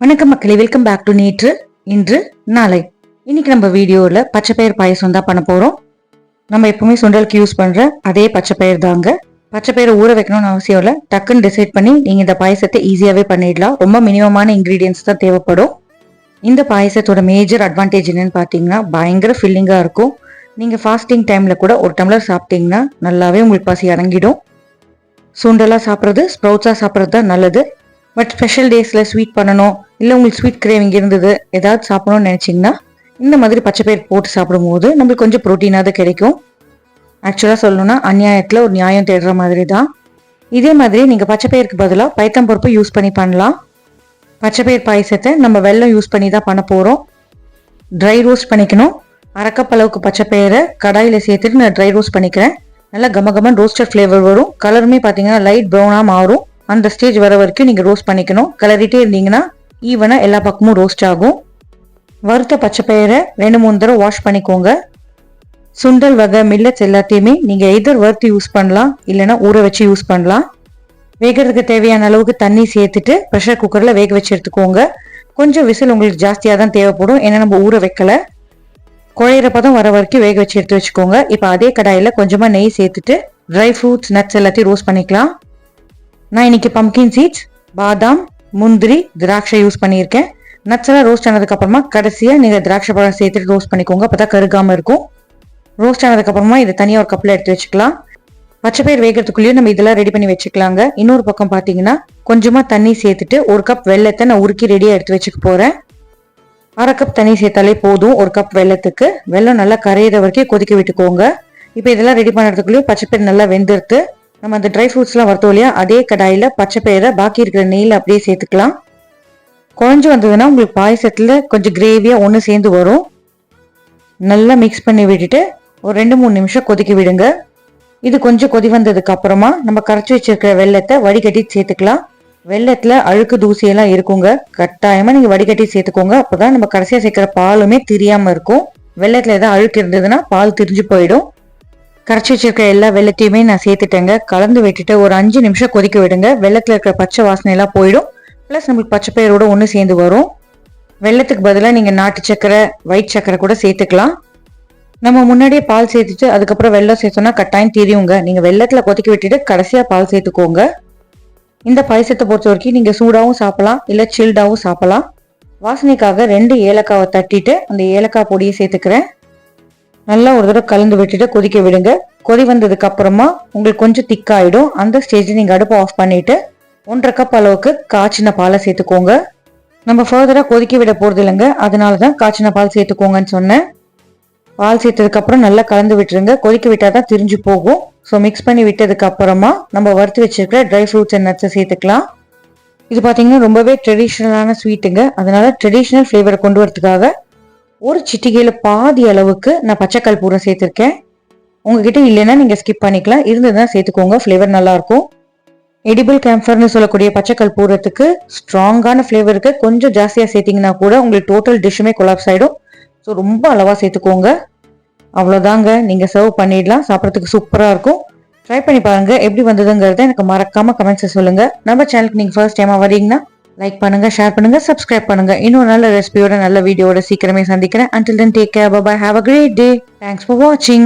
வணக்கம் மக்களே, welcome back to நேற்று இன்று நாளை. இன்னைக்கு நம்ம வீடியோவில் பச்சைப்பயிர் பாயசம் தான் பண்ண போகிறோம். நம்ம எப்பவுமே சுண்டலுக்கு யூஸ் பண்ணுற அதே பச்சைப்பயிர் தாங்க. பச்சைப்பயிரை ஊற வைக்கணும்னு அவசியம் இல்லை. டக்குன்னு டிசைட் பண்ணி நீங்கள் இந்த பாயசத்தை ஈஸியாகவே பண்ணிடலாம். ரொம்ப மினிமமான இன்க்ரீடியன்ஸ் தான் தேவைப்படும். இந்த பாயசத்தோட மேஜர் அட்வான்டேஜ் என்னன்னு பார்த்தீங்கன்னா, பயங்கர ஃபில்லிங்காக இருக்கும். நீங்கள் ஃபாஸ்டிங் டைமில் கூட ஒரு டம்ளர் சாப்பிட்டீங்கன்னா நல்லாவே உங்களுக்கு பசி அடங்கிடும். சுண்டலாக சாப்பிட்றது, ஸ்ப்ரவுட்ஸாக சாப்பிட்றது தான் நல்லது. பட் ஸ்பெஷல் டேஸில் ஸ்வீட் பண்ணணும், இல்லை உங்களுக்கு ஸ்வீட் கிரேவிங் இருந்தது, ஏதாவது சாப்பிடணும்னு நினச்சிங்கன்னா இந்த மாதிரி பச்சைப்பயிர் போட்டு சாப்பிடும்போது நம்மளுக்கு கொஞ்சம் ப்ரோட்டீனாவது கிடைக்கும். ஆக்சுவலாக சொல்லணும்னா அநியாயத்தில் ஒரு நியாயம் தேடுற மாதிரி தான். இதே மாதிரி நீங்கள் பச்சைப்பயிருக்கு பதிலாக பைத்தம்பருப்பு யூஸ் பண்ணி பண்ணலாம். பச்சைப்பயிர் பாயசத்தை நம்ம வெல்லம் யூஸ் பண்ணி தான் பண்ண போகிறோம். ட்ரை ரோஸ்ட் பண்ணிக்கணும். அரைக்கப் அளவுக்கு பச்சைப்பயிரை கடாயில் சேர்த்துட்டு நான் ட்ரை ரோஸ்ட் பண்ணிக்கிறேன். நல்லா கமகமன் ரோஸ்டட் ஃப்ளேவர் வரும். கலருமே பார்த்தீங்கன்னா லைட் ப்ரௌனாக மாறும். அந்த ஸ்டேஜ் வர வரைக்கும் நீங்கள் ரோஸ்ட் பண்ணிக்கணும். கிளறிட்டே இருந்தீங்கன்னா ஈவனாக எல்லா பக்கமும் ரோஸ்ட் ஆகும். வறுத்த பச்சைப்பயிரை 2-3 தடவை வாஷ் பண்ணிக்கோங்க. சுண்டல் வகை மில்லட்ஸ் எல்லாத்தையுமே நீங்கள் எதர் வறுத்து யூஸ் பண்ணலாம், இல்லைன்னா ஊற வச்சு யூஸ் பண்ணலாம். வேகிறதுக்கு தேவையான அளவுக்கு தண்ணி சேர்த்துட்டு ப்ரெஷர் குக்கரில் வேக வச்சு எடுத்துக்கோங்க. கொஞ்சம் விசில் உங்களுக்கு ஜாஸ்தியாக தான் தேவைப்படும், ஏன்னா நம்ம ஊற வைக்கல. குழையிற பதம் வர வரைக்கும் வேக வச்சு எடுத்து வச்சுக்கோங்க. இப்போ அதே கடாயில் கொஞ்சமாக நெய் சேர்த்துட்டு ட்ரை ஃப்ரூட்ஸ் நட்ஸ் எல்லாத்தையும் ரோஸ்ட் பண்ணிக்கலாம். நான் இன்னைக்கு பம்கின் சீட்ஸ், பாதாம், முந்திரி, திராட்சை யூஸ் பண்ணியிருக்கேன். நட்ஸ் எல்லாம் ரோஸ்ட் ஆனதுக்கு அப்புறமா கடைசியாக நீங்கள் திராட்சை பழம் சேர்த்துட்டு ரோஸ்ட் பண்ணிக்கோங்க. அப்போ தான் கருகாமல் இருக்கும். ரோஸ்ட் ஆனதுக்கு அப்புறமா இதை தனியாக ஒரு கப்பில் எடுத்து வச்சுக்கலாம். பச்சைப்பயிர் வேகிறதுக்குள்ளேயும் நம்ம இதெல்லாம் ரெடி பண்ணி வச்சுக்கலாங்க. இன்னொரு பக்கம் பார்த்தீங்கன்னா கொஞ்சமாக தண்ணி சேர்த்துட்டு 1 கப் வெல்லத்தை நான் உருக்கி ரெடியாக எடுத்து வச்சுக்க போகிறேன். 1/2 கப் தண்ணி சேர்த்தாலே போதும் 1 கப் வெல்லத்துக்கு. வெல்லம் நல்லா கரையிற வரைக்கும் கொதிக்க விட்டுக்கோங்க. இப்போ இதெல்லாம் ரெடி பண்ணுறதுக்குள்ளேயும் பச்சைப்பயிர் நல்லா வெந்துடுத்து. நம்ம அந்த ட்ரை ஃப்ரூட்ஸ்லாம் வறுத்தோம் இல்லையா, அதே கடாயில் பச்சைப்பயிரை பாக்கி இருக்கிற நெய்யில் அப்படியே சேர்த்துக்கலாம். குழஞ்சி வந்ததுன்னா உங்களுக்கு பாயசத்தில் கொஞ்சம் கிரேவியாக ஒன்று சேர்ந்து வரும். நல்லா மிக்ஸ் பண்ணி விட்டுட்டு ஒரு 2-3 நிமிஷம் கொதிக்க விடுங்க. இது கொஞ்சம் கொதி வந்ததுக்கு அப்புறமா நம்ம கரைச்சி வச்சிருக்கிற வெல்லத்தை வடிகட்டி சேர்த்துக்கலாம். வெல்லத்தில் அழுக்கு தூசியெல்லாம் இருக்குங்க. கட்டாயமாக நீங்கள் வடிகட்டி சேர்த்துக்கோங்க. அப்போ தான் நம்ம கடைசியாக சேர்க்குற பாலுமே திரியாமல் இருக்கும். வெல்லத்தில் எதாவது அழுக்கு இருந்ததுன்னா பால் திரிஞ்சு போயிடும். கரைச்சி வச்சிருக்க எல்லா வெள்ளத்தையுமே நான் சேர்த்துட்டேங்க. கலந்து விட்டுட்டு ஒரு 5 நிமிஷம் கொதிக்க விடுங்க. வெள்ளத்தில் இருக்கிற பச்சை வாசனை எல்லாம் போயிடும். ப்ளஸ் நம்மளுக்கு பச்சைப்பயிரோட ஒன்று சேர்ந்து வரும். வெள்ளத்துக்கு பதிலாக நீங்கள் நாட்டு சக்கரை, ஒயிட் சக்கரை கூட சேர்த்துக்கலாம். நம்ம முன்னாடியே பால் சேர்த்துட்டு அதுக்கப்புறம் வெள்ளம் சேர்த்தோம்னா கட்டாயம் தெரியுங்க. நீங்கள் வெள்ளத்தில் கொதிக்க விட்டுட்டு கடைசியாக பால் சேர்த்துக்கோங்க. இந்த பாயசத்தை பொறுத்த வரைக்கும் நீங்கள் சூடாகவும் சாப்பிடலாம், இல்லை சில்டாகவும் சாப்பிடலாம். வாசனைக்காக 2 ஏலக்காவை தட்டிட்டு அந்த ஏலக்காய் பொடியை சேர்த்துக்கிறேன். நல்லா ஒரு தடவை கலந்து விட்டுட்டு கொதிக்க விடுங்க. கொதி வந்ததுக்கு அப்புறமா உங்களுக்கு கொஞ்சம் திக்காயிடும். அந்த ஸ்டேஜில் நீங்கள் அடுப்பை ஆஃப் பண்ணிட்டு 1/2 கப் அளவுக்கு காய்ச்சின பாலை சேர்த்துக்கோங்க. நம்ம ஃபர்தராக கொதிக்க விட போகிறது இல்லைங்க, அதனால தான் காய்ச்சின பால் சேர்த்துக்கோங்கன்னு சொன்னேன். பால் சேர்த்ததுக்கு அப்புறம் நல்லா கலந்து விட்டுருங்க. கொதிக்க விட்டால் தான் திரிஞ்சு போகும். ஸோ மிக்ஸ் பண்ணி விட்டதுக்கு அப்புறமா நம்ம வறுத்து வச்சிருக்கிற ட்ரை ஃப்ரூட்ஸ் அண்ட் நட்ஸை சேர்த்துக்கலாம். இது பார்த்தீங்கன்னா ரொம்பவே ட்ரெடிஷ்னலான ஸ்வீட்டுங்க. அதனால ட்ரெடிஷ்னல் ஃப்ளேவரை கொண்டு வரதுக்காக ஒரு சிட்டிகையில் பாதி அளவுக்கு நான் பச்சை கற்பூரம் சேர்த்துருக்கேன். உங்ககிட்ட இல்லைன்னா நீங்கள் ஸ்கிப் பண்ணிக்கலாம், இருந்ததுன்னா சேர்த்துக்கோங்க, ஃப்ளேவர் நல்லாயிருக்கும். எடிபிள் கேம்ஃபர்னு சொல்லக்கூடிய பச்சை கற்பூரத்துக்கு ஸ்ட்ராங்கான ஃப்ளேவருக்கு கொஞ்சம் ஜாஸ்தியாக சேர்த்திங்கன்னா கூட உங்களுக்கு டோட்டல் டிஷ்ஷுமே கொலாப்ஸ் ஆகிடும். ஸோ ரொம்ப அளவாக சேர்த்துக்கோங்க. அவ்வளோதாங்க, நீங்கள் சர்வ் பண்ணிடலாம். சாப்பிட்றதுக்கு சூப்பராக இருக்கும். ட்ரை பண்ணி பாருங்கள். எப்படி வந்ததுங்கிறத எனக்கு மறக்காமல் கமெண்ட்ஸை சொல்லுங்கள். நம்ம சேனலுக்கு நீங்கள் ஃபர்ஸ்ட் டைமாக வரீங்கன்னா லைக் பண்ணுங்க, ஷேர் பண்ணுங்க, சப்ஸ்கிரைப் பண்ணுங்க. இன்னும் நல்ல ரெசிபியோட நல்ல வீடியோட சீக்கிரமே சந்திக்கிறேன். Until then, take care, bye bye, have a great day. Thanks for watching.